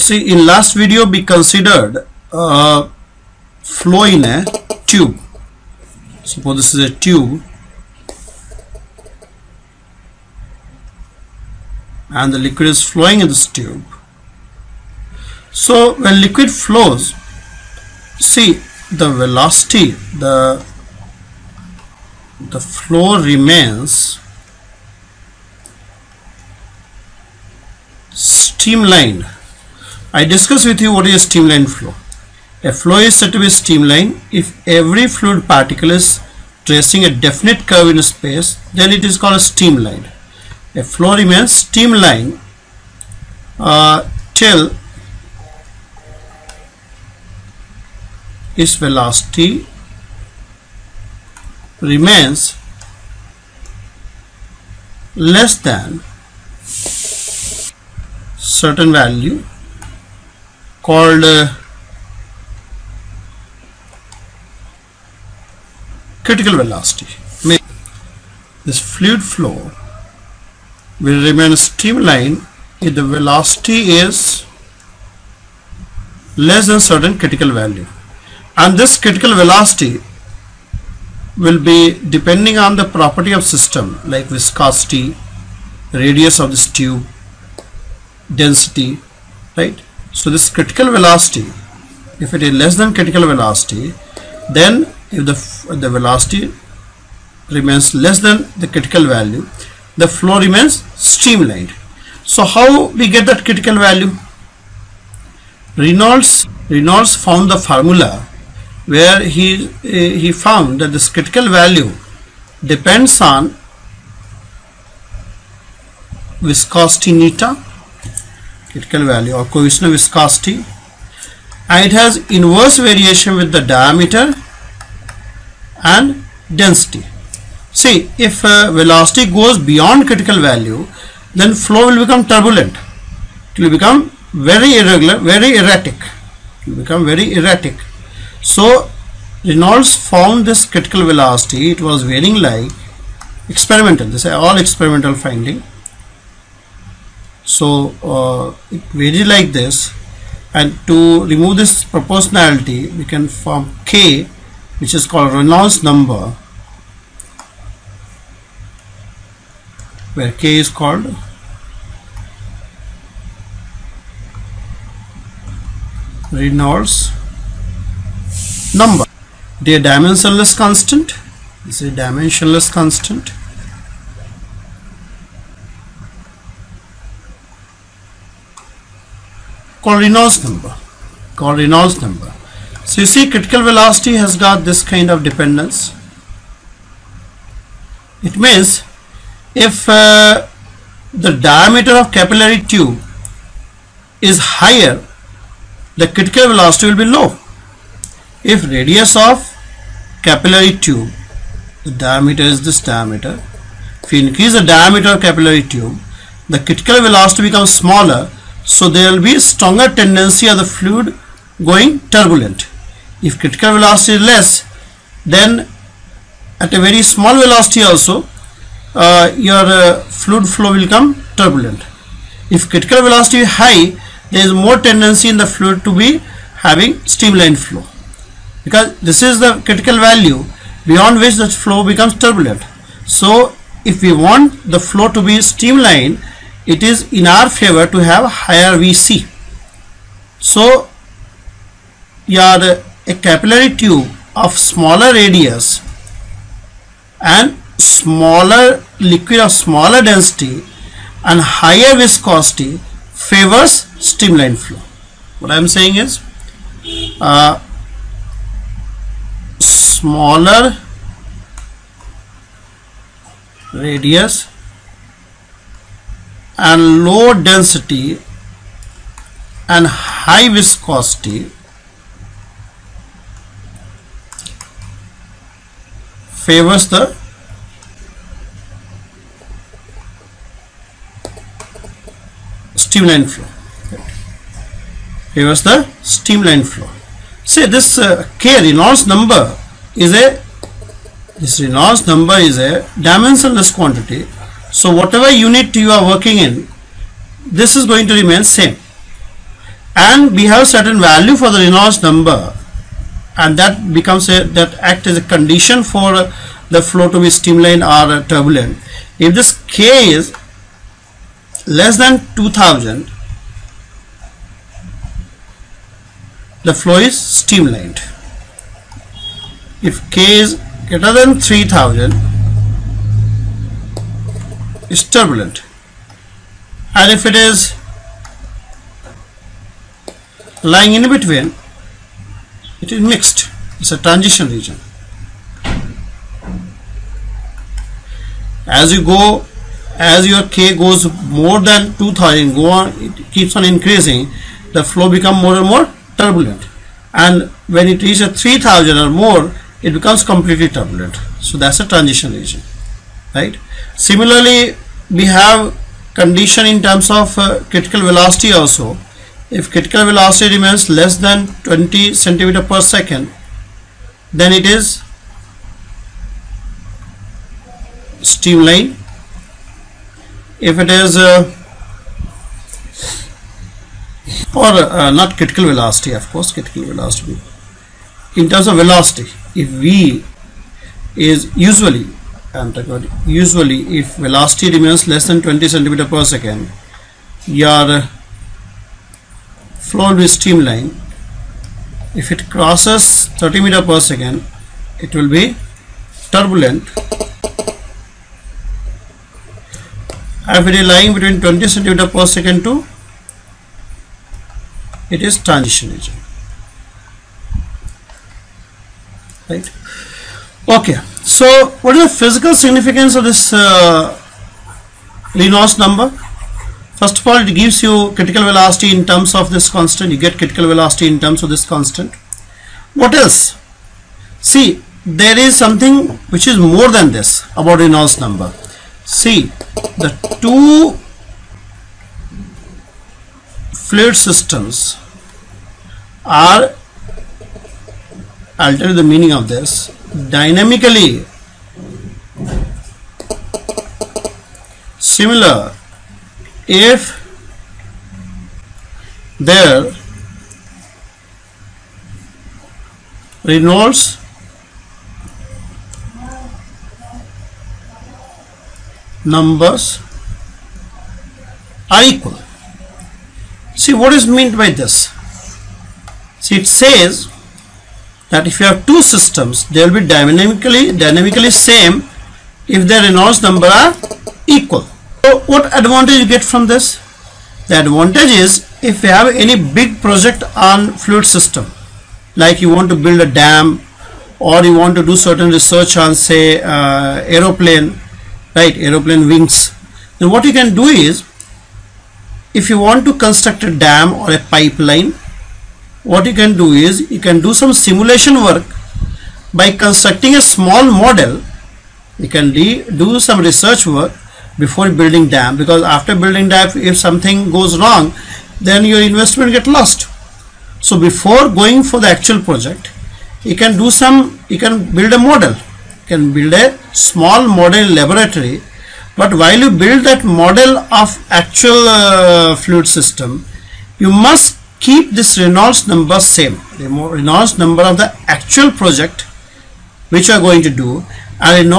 See, in last video we considered flow in a tube. Suppose this is a tube and the liquid is flowing in this tube. So when liquid flows, see the velocity, the flow remains streamlined. I discussed with you what is a streamlined flow. A flow is said to be streamlined if every fluid particle is tracing a definite curve in space, then it is called a streamlined. A flow remains streamlined till its velocity remains less than certain value called critical velocity. This fluid flow will remain streamlined if the velocity is less than certain critical value, and this critical velocity will be depending on the property of system like viscosity, radius of this tube, density, right? So this critical velocity, if it is less than critical velocity, then if the velocity remains less than the critical value, the flow remains streamlined. So how we get that critical value? Reynolds found the formula where he found that this critical value depends on viscosity eta, critical value or coefficient of viscosity, and it has inverse variation with the diameter and density. See, if velocity goes beyond critical value, then flow will become turbulent. It will become very irregular, very erratic. It will become very erratic. So Reynolds found this critical velocity. It was varying like experimental. This is all experimental finding. So it varies like this, and to remove this proportionality we can form K, which is called Reynold'S number, where K is called Reynold'S number. It is a dimensionless constant. This is a dimensionless constant. Called Reynolds number. So you see, critical velocity has got this kind of dependence. It means if the diameter of capillary tube is higher, the critical velocity will be low. If radius of capillary tube, the diameter is this diameter, if you increase the diameter of capillary tube, the critical velocity becomes smaller, so there will be stronger tendency of the fluid going turbulent. If critical velocity is less, then at a very small velocity also your fluid flow will become turbulent. If critical velocity is high, there is more tendency in the fluid to be having streamlined flow, because this is the critical value beyond which the flow becomes turbulent. So if we want the flow to be streamlined, it is in our favor to have higher VC. So a capillary tube of smaller radius and smaller liquid of smaller density and higher viscosity favors streamlined flow. What I am saying is smaller radius and low density and high viscosity favors the streamlined flow. Favors the streamlined flow. Say this K, Reynolds number is a dimensionless quantity. So whatever unit you are working in, this is going to remain same. and we have certain value for the Reynolds number, and that becomes that act as a condition for the flow to be streamlined or turbulent. If this K is less than 2000, the flow is streamlined. If K is greater than 3000, it's turbulent, and if it is lying in between, it is mixed. It's a transition region. As you go, as your K goes more than 2000, go on, it keeps on increasing, the flow become more and more turbulent, and when it reaches 3000 or more, it becomes completely turbulent. So that's a transition region, right? Similarly, we have condition in terms of critical velocity also. If critical velocity remains less than 20 centimeter per second, then it is streamlined. If it is not critical velocity, of course, critical velocity. In terms of velocity, if V is usually, if velocity remains less than 20 centimeter per second, your flow will be streamlined. If it crosses 30 meter per second, it will be turbulent. If it is lying between 20 centimeter per second to, it is transition region, right? Okay, so what is the physical significance of this Reynolds number? First of all, it gives you critical velocity in terms of this constant. You get critical velocity in terms of this constant. What else? See, there is something which is more than this about Reynolds number. See, the two fluid systems are, I'll tell you the meaning of this, dynamically similar if their Reynolds numbers are equal. See, what is meant by this? See, it says that if you have two systems, they will be dynamically same if their Reynolds number are equal. So what advantage you get from this? The advantage is, if you have any big project on fluid system, like you want to build a dam, or you want to do certain research on, say, aeroplane, right, aeroplane wings, then what you can do is, if you want to construct a dam or a pipeline, what you can do is, you can do some simulation work by constructing a small model. You can do some research work before building dam, because after building dam, if something goes wrong, then your investment get lost. So before going for the actual project, you can build a model. You can build a small model laboratory, but while you build that model of actual fluid system, you must keep this Reynolds number same, the Reynolds number of the actual project which you are going to do, and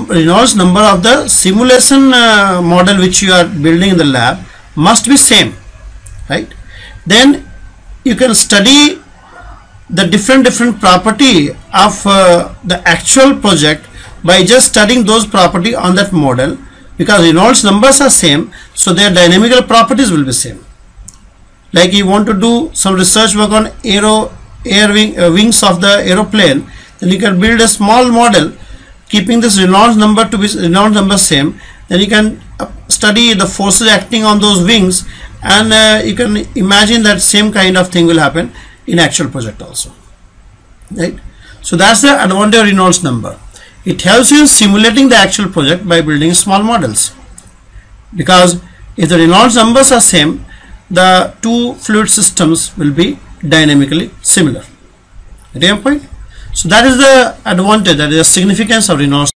Reynolds number of the simulation model which you are building in the lab must be same, right? Then you can study the different property of the actual project by just studying those property on that model, because Reynolds numbers are same, so their dynamical properties will be same. Like you want to do some research work on wings of the aeroplane, then you can build a small model keeping this Reynolds number to be Reynolds number same. Then you can study the forces acting on those wings, and you can imagine that same kind of thing will happen in actual project also, right? So that's the advantage of Reynolds number. It helps you in simulating the actual project by building small models, because if the Reynolds numbers are same, the two fluid systems will be dynamically similar. Get your point? So that is the advantage, that is the significance of Reynolds.